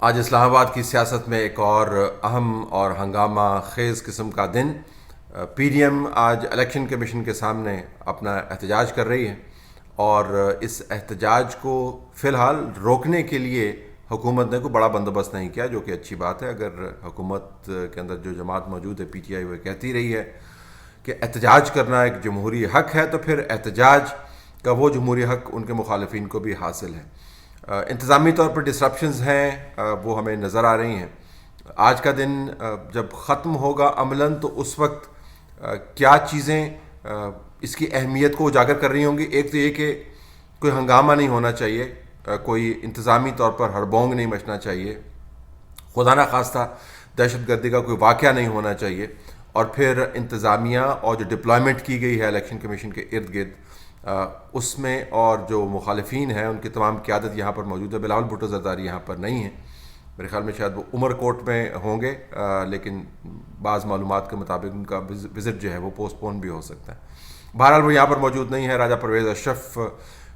آج اسلام آباد کی سیاست میں ایک اور اہم اور ہنگامہ خیز قسم کا دن. پی ڈی ایم آج الیکشن کمیشن کے سامنے اپنا احتجاج کر رہی ہے اور اس احتجاج کو فی الحال روکنے کے لیے حکومت نے کوئی بڑا بندوبست نہیں کیا، جو کہ اچھی بات ہے. اگر حکومت کے اندر جو جماعت موجود ہے پی ٹی آئی، وہ کہتی رہی ہے کہ احتجاج کرنا ایک جمہوری حق ہے، تو پھر احتجاج کا وہ جمہوری حق ان کے مخالفین کو بھی حاصل ہے. انتظامی طور پر ڈسرپشنز ہیں، وہ ہمیں نظر آ رہی ہیں. آج کا دن جب ختم ہوگا عملاً، تو اس وقت کیا چیزیں اس کی اہمیت کو اجاگر کر رہی ہوں گی. ایک تو یہ کہ کوئی ہنگامہ نہیں ہونا چاہیے، کوئی انتظامی طور پر ہڑبونگ نہیں مچنا چاہیے، خدا نہ خواستہ دہشت گردی کا کوئی واقعہ نہیں ہونا چاہیے. اور پھر انتظامیہ اور جو ڈپلائمنٹ کی گئی ہے الیکشن کمیشن کے ارد گرد، اس میں اور جو مخالفین ہیں ان کی تمام قیادت یہاں پر موجود ہے. بلاول بھٹو زرداری یہاں پر نہیں ہیں، میرے خیال میں شاید وہ عمر کوٹ میں ہوں گے، لیکن بعض معلومات کے مطابق ان کا وزٹ جو ہے وہ پوسٹ پون بھی ہو سکتا ہے. بہرحال وہ یہاں پر موجود نہیں ہے. راجہ پرویز اشرف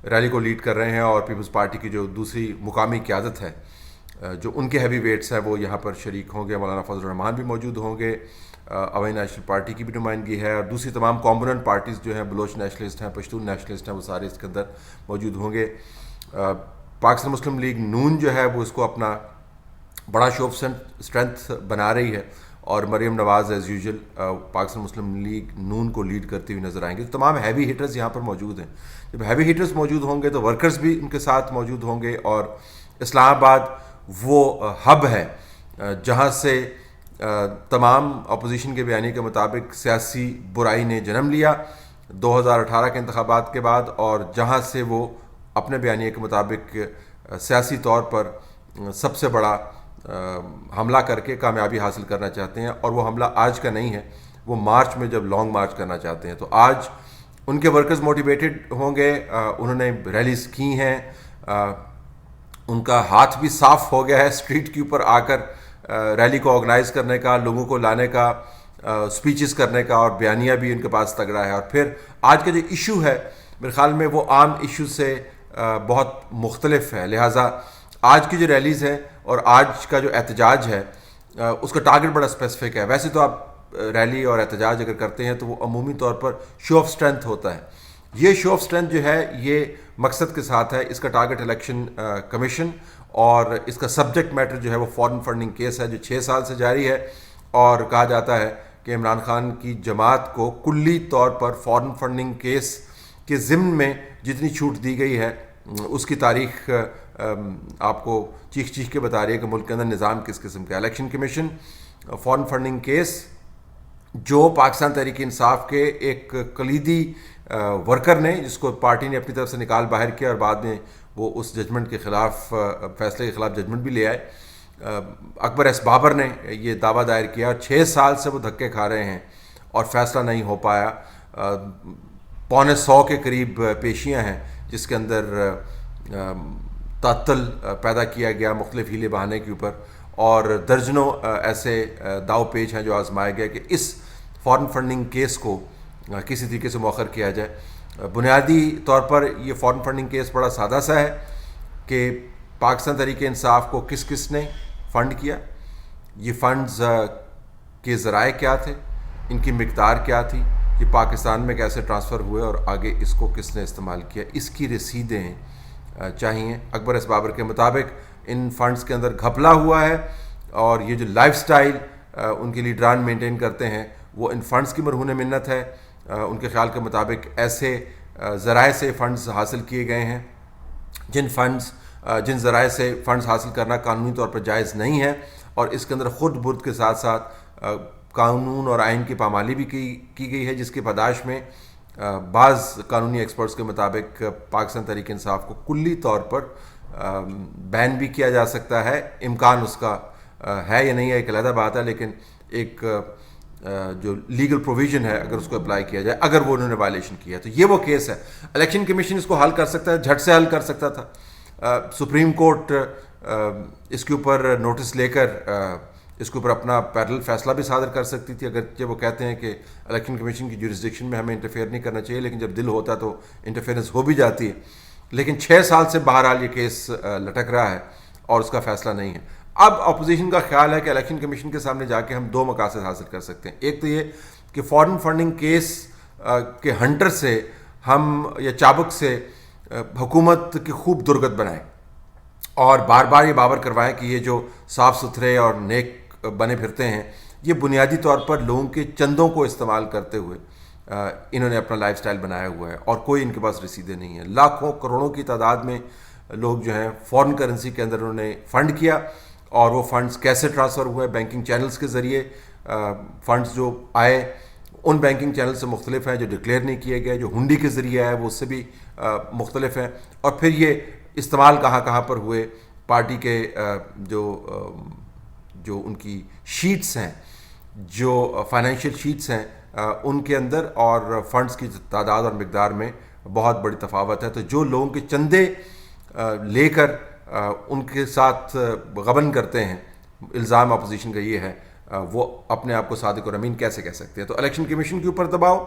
ریلی کو لیڈ کر رہے ہیں، اور پیپلز پارٹی کی جو دوسری مقامی قیادت ہے، جو ان کے ہیوی ویٹس ہیں، وہ یہاں پر شریک ہوں گے. مولانا فضل الرحمان بھی موجود ہوں گے، عوامی نیشنل پارٹی کی بھی نمائندگی ہے، اور دوسری تمام کامپوننٹ پارٹیز جو ہیں، بلوچ نیشنلسٹ ہیں، پشتون نیشنلسٹ ہیں، وہ سارے اس کے اندر موجود ہوں گے. پاکستان مسلم لیگ نون جو ہے وہ اس کو اپنا بڑا شو آف اسٹرینتھ بنا رہی ہے، اور مریم نواز ایز یوزول پاکستان مسلم لیگ نون کو لیڈ کرتی ہوئی نظر آئیں گے. تو تمام ہیوی ہیٹرز یہاں پر موجود ہیں. جب ہیوی ہیٹرز موجود ہوں گے تو ورکرز بھی ان کے ساتھ موجود ہوں گے، اور اسلام آباد وہ ہب ہے جہاں سے تمام اپوزیشن کے بیانیے کے مطابق سیاسی برائی نے جنم لیا 2018 کے انتخابات کے بعد، اور جہاں سے وہ اپنے بیانیے کے مطابق سیاسی طور پر سب سے بڑا حملہ کر کے کامیابی حاصل کرنا چاہتے ہیں. اور وہ حملہ آج کا نہیں ہے، وہ مارچ میں جب لانگ مارچ کرنا چاہتے ہیں. تو آج ان کے ورکرز موٹیویٹڈ ہوں گے، انہوں نے ریلیز کی ہیں، ان کا ہاتھ بھی صاف ہو گیا ہے اسٹریٹ کے اوپر آ کر ریلی کو آرگنائز کرنے کا، لوگوں کو لانے کا، سپیچز کرنے کا، اور بیانیہ بھی ان کے پاس تگڑا ہے. اور پھر آج کا جو ایشو ہے میرے خیال میں وہ عام ایشو سے بہت مختلف ہے. لہٰذا آج کی جو ریلیز ہے اور آج کا جو احتجاج ہے اس کا ٹارگٹ بڑا اسپیسیفک ہے. ویسے تو آپ ریلی اور احتجاج اگر کرتے ہیں تو وہ عمومی طور پر شو آف اسٹرینتھ ہوتا ہے. یہ شو آف اسٹرینتھ جو ہے یہ مقصد کے ساتھ ہے. اس کا ٹارگٹ الیکشن کمیشن، اور اس کا سبجیکٹ میٹر جو ہے وہ فارن فنڈنگ کیس ہے جو 6 سال سے جاری ہے. اور کہا جاتا ہے کہ عمران خان کی جماعت کو کلی طور پر فارن فنڈنگ کیس کے ضمن میں جتنی چھوٹ دی گئی ہے اس کی تاریخ آپ کو چیخ چیخ کے بتا رہی ہے کہ ملک کے اندر نظام کس قسم کا. Election commission foreign funding case جو پاکستان تحریک انصاف کے ایک کلیدی ورکر نے، جس کو پارٹی نے اپنی طرف سے نکال باہر کیا، اور بعد میں وہ اس ججمنٹ کے خلاف، فیصلے کے خلاف ججمنٹ بھی لے آئے، اکبر ایس بابر نے یہ دعویٰ دائر کیا. 6 سال سے وہ دھکے کھا رہے ہیں اور فیصلہ نہیں ہو پایا. 125 کے قریب پیشیاں ہیں جس کے اندر تعطل پیدا کیا گیا مختلف ہیلے بہانے کے اوپر، اور درجنوں ایسے داؤ پیچ ہیں جو آزمائے گئے کہ اس فارن فنڈنگ کیس کو کسی طریقے سے مؤخر کیا جائے. بنیادی طور پر یہ فارن فنڈنگ کیس بڑا سادہ سا ہے کہ پاکستان تحریک انصاف کو کس کس نے فنڈ کیا، یہ فنڈز کے ذرائع کیا تھے، ان کی مقدار کیا تھی، یہ پاکستان میں کیسے ٹرانسفر ہوئے، اور آگے اس کو کس نے استعمال کیا، اس کی رسیدیں چاہیے. اکبر ایس بابر کے مطابق ان فنڈز کے اندر گھپلا ہوا ہے، اور یہ جو لائف سٹائل ان کے لیڈران مینٹین کرتے ہیں وہ ان فنڈز کی مرہون منت ہے. ان کے خیال کے مطابق ایسے ذرائع سے فنڈز حاصل کیے گئے ہیں جن ذرائع سے فنڈز حاصل کرنا قانونی طور پر جائز نہیں ہے، اور اس کے اندر خود برد کے ساتھ ساتھ قانون اور آئین کی پامالی بھی کی گئی ہے، جس کی پاداش میں بعض قانونی ایکسپرٹس کے مطابق پاکستان تحریک انصاف کو کلی طور پر بین بھی کیا جا سکتا ہے. امکان اس کا ہے یا نہیں ہے ایک علیحدہ بات ہے، لیکن ایک جو لیگل پروویژن ہے اگر اس کو اپلائی کیا جائے، اگر وہ انہوں نے وائلیشن کیا ہے تو یہ وہ کیس ہے. الیکشن کمیشن اس کو حل کر سکتا ہے، جھٹ سے حل کر سکتا تھا. سپریم کورٹ اس کے اوپر نوٹس لے کر اس کے اوپر اپنا پیرل فیصلہ بھی صادر کر سکتی تھی، اگرچہ وہ کہتے ہیں کہ الیکشن کمیشن کی جورسڈکشن میں ہمیں انٹرفیئر نہیں کرنا چاہیے، لیکن جب دل ہوتا ہے تو انٹرفیئرنس ہو بھی جاتی ہے. لیکن 6 سال سے بہرحال یہ کیس لٹک رہا ہے اور اس کا فیصلہ نہیں ہے. اب اپوزیشن کا خیال ہے کہ الیکشن کمیشن کے سامنے جا کے ہم دو مقاصد حاصل کر سکتے ہیں. ایک تو یہ کہ فارن فنڈنگ کیس کے ہنٹر سے ہم یا چابک سے حکومت کی خوب درگت بنائیں اور بار بار یہ باور کروائیں کہ یہ جو صاف ستھرے اور نیک بنے پھرتے ہیں یہ بنیادی طور پر لوگوں کے چندوں کو استعمال کرتے ہوئے انہوں نے اپنا لائف سٹائل بنایا ہوا ہے اور کوئی ان کے پاس رسیدیں نہیں ہیں. لاکھوں کروڑوں کی تعداد میں لوگ جو ہیں فارن کرنسی کے اندر انہوں نے فنڈ کیا اور وہ فنڈز کیسے ٹرانسفر ہوئے, بینکنگ چینلز کے ذریعے فنڈز جو آئے ان بینکنگ چینل سے مختلف ہیں, جو ڈکلیئر نہیں کیے گئے, جو ہنڈی کے ذریعے آئے وہ اس سے بھی مختلف ہیں, اور پھر یہ استعمال کہاں کہاں پر ہوئے پارٹی کے جو ان کی شیٹس ہیں, جو فائنینشیل شیٹس ہیں ان کے اندر اور فنڈز کی تعداد اور مقدار میں بہت بڑی تفاوت ہے. تو جو لوگوں کے چندے لے کر ان کے ساتھ غبن کرتے ہیں, الزام اپوزیشن کا یہ ہے, وہ اپنے آپ کو صادق اور امین کیسے کہہ سکتے ہیں. تو الیکشن کمیشن کے اوپر دباؤ,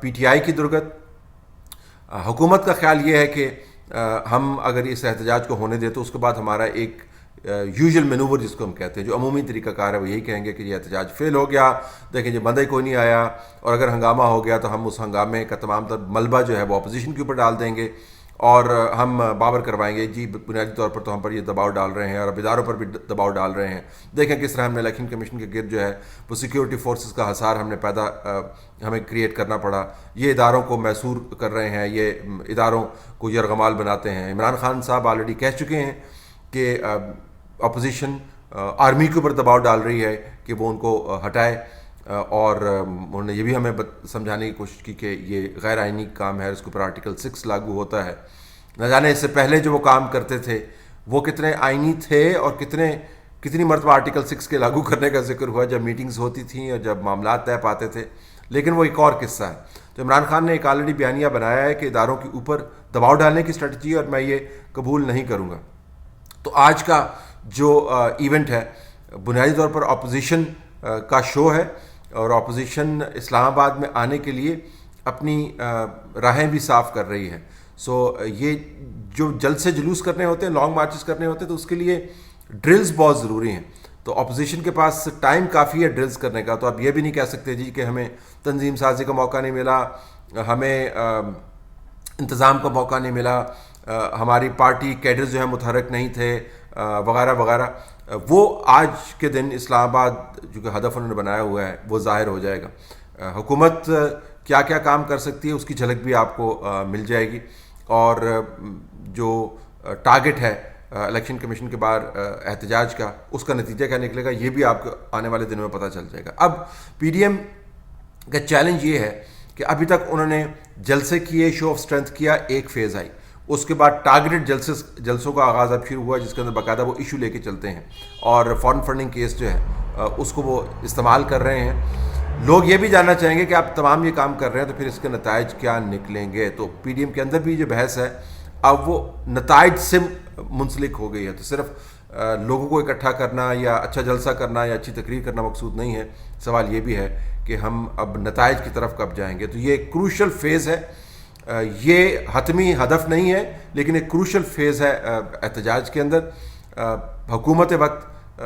پی ٹی آئی کی درگت, حکومت کا خیال یہ ہے کہ ہم اگر اس احتجاج کو ہونے دیں تو اس کے بعد ہمارا ایک یوزول مینوور جس کو ہم کہتے ہیں, جو عمومی طریقہ کار ہے, وہ یہی کہیں گے کہ یہ احتجاج فیل ہو گیا, دیکھیں یہ بندہ ہی کوئی نہیں آیا, اور اگر ہنگامہ ہو گیا تو ہم اس ہنگامے کا تمام تر ملبہ جو ہے وہ اپوزیشن کے اوپر ڈال دیں گے اور ہم باور کروائیں گے جی بنیادی طور پر تو ہم پر یہ دباؤ ڈال رہے ہیں اور اب اداروں پر بھی دباؤ ڈال رہے ہیں. دیکھیں کس طرح ہم نے الیکشن کمیشن کے گرد جو ہے وہ سیکیورٹی فورسز کا حصار ہمیں کریٹ کرنا پڑا, یہ اداروں کو محصور کر رہے ہیں, یہ اداروں کو یرغمال بناتے ہیں. عمران خان صاحب آلریڈی کہہ چکے ہیں کہ اپوزیشن آرمی کے اوپر دباؤ ڈال رہی ہے کہ وہ ان کو ہٹائے, اور انہوں نے یہ بھی ہمیں سمجھانے کی کوشش کی کہ یہ غیر آئینی کام ہے, اس کے اوپر آرٹیکل 6 لاگو ہوتا ہے. نہ جانے اس سے پہلے جو وہ کام کرتے تھے وہ کتنے آئینی تھے اور کتنی مرتبہ آرٹیکل 6 کے لاگو کرنے کا ذکر ہوا جب میٹنگز ہوتی تھیں اور جب معاملات طے پاتے تھے, لیکن وہ ایک اور قصہ ہے. تو عمران خان نے ایک آلریڈی بیانیہ بنایا ہے کہ اداروں کے اوپر دباؤ ڈالنے کی اسٹریٹجی, اور میں یہ قبول نہیں کروں گا. تو آج کا جو ایونٹ ہے بنیادی طور پر اپوزیشن کا شو ہے, اور اپوزیشن اسلام آباد میں آنے کے لیے اپنی راہیں بھی صاف کر رہی ہے. سو یہ جو جلسے جلوس کرنے ہوتے ہیں, لانگ مارچز کرنے ہوتے ہیں, تو اس کے لیے ڈرلز بہت ضروری ہیں. تو اپوزیشن کے پاس ٹائم کافی ہے ڈرلز کرنے کا. تو آپ یہ بھی نہیں کہہ سکتے جی کہ ہمیں تنظیم سازی کا موقع نہیں ملا, ہمیں انتظام کا موقع نہیں ملا, ہماری پارٹی کیڈرز جو ہیں متحرک نہیں تھے وغیرہ وغیرہ. وہ آج کے دن اسلام آباد جو کہ ہدف انہوں نے بنایا ہوا ہے وہ ظاہر ہو جائے گا. حکومت کیا کیا کام کر سکتی ہے اس کی جھلک بھی آپ کو مل جائے گی, اور جو ٹارگٹ ہے الیکشن کمیشن کے باہر احتجاج کا, اس کا نتیجہ کیا نکلے گا یہ بھی آپ کو آنے والے دنوں میں پتہ چل جائے گا. اب پی ڈی ایم کا چیلنج یہ ہے کہ ابھی تک انہوں نے جلسے کیے, شو آف اسٹرینتھ کیا, ایک فیز آئی, اس کے بعد ٹارگیٹڈ جلسوں کا آغاز اب شروع ہوا جس کے اندر باقاعدہ وہ ایشو لے کے چلتے ہیں, اور فارن فنڈنگ کیس جو ہے اس کو وہ استعمال کر رہے ہیں. لوگ یہ بھی جاننا چاہیں گے کہ آپ تمام یہ کام کر رہے ہیں تو پھر اس کے نتائج کیا نکلیں گے. تو پی ڈی ایم کے اندر بھی جو بحث ہے اب وہ نتائج سے منسلک ہو گئی ہے. تو صرف لوگوں کو اکٹھا کرنا یا اچھا جلسہ کرنا یا اچھی تقریر کرنا مقصود نہیں ہے, سوال یہ بھی ہے کہ ہم اب نتائج کی طرف کب جائیں گے. تو یہ ایک کروشل فیز ہے, یہ حتمی ہدف نہیں ہے لیکن ایک کروشل فیز ہے احتجاج کے اندر. حکومت وقت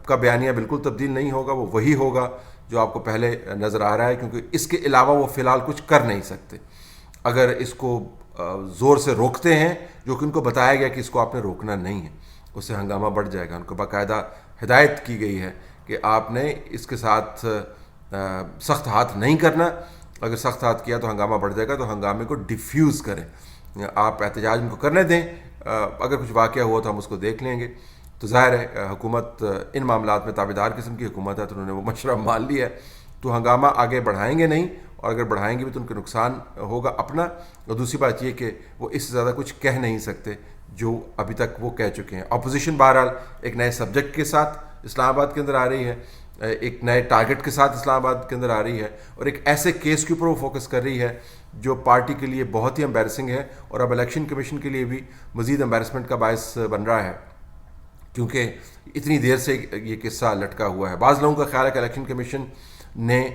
کا بیانیہ بالکل تبدیل نہیں ہوگا, وہ وہی ہوگا جو آپ کو پہلے نظر آ رہا ہے, کیونکہ اس کے علاوہ وہ فی الحال کچھ کر نہیں سکتے. اگر اس کو زور سے روکتے ہیں, جو کہ ان کو بتایا گیا کہ اس کو آپ نے روکنا نہیں ہے, اس سے ہنگامہ بڑھ جائے گا. ان کو باقاعدہ ہدایت کی گئی ہے کہ آپ نے اس کے ساتھ سخت ہاتھ نہیں کرنا, اگر سخت ہاتھ کیا تو ہنگامہ بڑھ جائے گا. تو ہنگامے کو ڈیفیوز کریں, آپ احتجاج ان کو کرنے دیں, اگر کچھ واقعہ ہوا تو ہم اس کو دیکھ لیں گے. تو ظاہر ہے حکومت ان معاملات میں تابعدار قسم کی حکومت ہے, تو انہوں نے وہ مشورہ مان لیا ہے. تو ہنگامہ آگے بڑھائیں گے نہیں, اور اگر بڑھائیں گے بھی تو ان کے نقصان ہوگا اپنا. اور دوسری بات یہ کہ وہ اس سے زیادہ کچھ کہہ نہیں سکتے جو ابھی تک وہ کہہ چکے ہیں. اپوزیشن بہرحال ایک نئے سبجیکٹ کے ساتھ اسلام آباد کے اندر آ رہی ہے, ایک نئے ٹارگٹ کے ساتھ اسلام آباد کے اندر آ رہی ہے, اور ایک ایسے کیس کے اوپر وہ فوکس کر رہی ہے جو پارٹی کے لیے بہت ہی امبیرسنگ ہے, اور اب الیکشن کمیشن کے لیے بھی مزید امبیرسمنٹ کا باعث بن رہا ہے, کیونکہ اتنی دیر سے یہ قصہ لٹکا ہوا ہے. بعض لوگوں کا خیال ہے کہ الیکشن کمیشن نے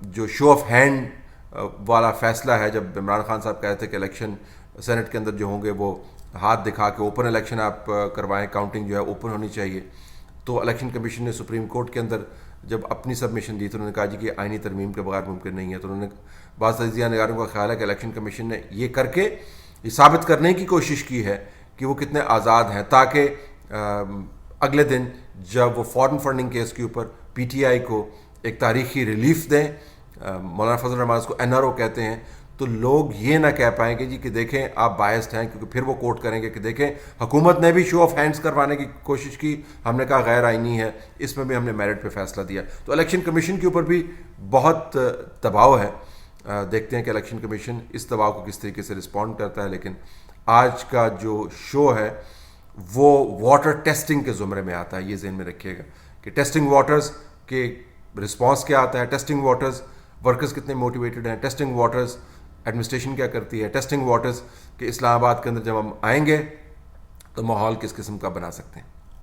جو شو آف ہینڈ والا فیصلہ ہے, جب عمران خان صاحب کہتے تھے کہ الیکشن سینٹ کے اندر جو ہوں گے وہ ہاتھ دکھا کے اوپن الیکشن آپ کروائیں، کاؤنٹنگ جو ہے اوپن ہونی چاہیے. تو الیکشن کمیشن نے سپریم کورٹ کے اندر جب اپنی سبمیشن دی تو انہوں نے کہا جی کہ آئینی ترمیم کے بغیر ممکن نہیں ہے. تو انہوں نے بعض تجزیہ نگاروں کا خیال ہے کہ الیکشن کمیشن نے یہ کر کے یہ ثابت کرنے کی کوشش کی ہے کہ وہ کتنے آزاد ہیں، تاکہ اگلے دن جب وہ فارن فنڈنگ کیس کے اوپر پی ٹی آئی کو ایک تاریخی ریلیف دیں، مولانا فضل الرحمان اس کو این آر او کہتے ہیں، تو لوگ یہ نہ کہہ پائیں گے جی کہ دیکھیں آپ بائسڈ ہیں، کیونکہ پھر وہ کوٹ کریں گے کہ دیکھیں حکومت نے بھی شو آف ہینڈز کروانے کی کوشش کی، ہم نے کہا غیر آئینی ہے، اس میں بھی ہم نے میرٹ پہ فیصلہ دیا. تو الیکشن کمیشن کے اوپر بھی بہت دباؤ ہے. دیکھتے ہیں کہ الیکشن کمیشن اس دباؤ کو کس طریقے سے رسپونڈ کرتا ہے. لیکن آج کا جو شو ہے وہ واٹر ٹیسٹنگ کے زمرے میں آتا ہے. یہ ذہن میں رکھیے گا کہ ٹیسٹنگ واٹرز کے رسپانس کیا آتا ہے، ٹیسٹنگ واٹرز ورکرز کتنے موٹیویٹڈ ہیں، ٹیسٹنگ واٹرز ایڈمنسٹریشن کیا کرتی ہے، ٹیسٹنگ واٹرز کہ اسلام آباد کے اندر جب ہم آئیں گے تو ماحول کس قسم کا بنا سکتے ہیں.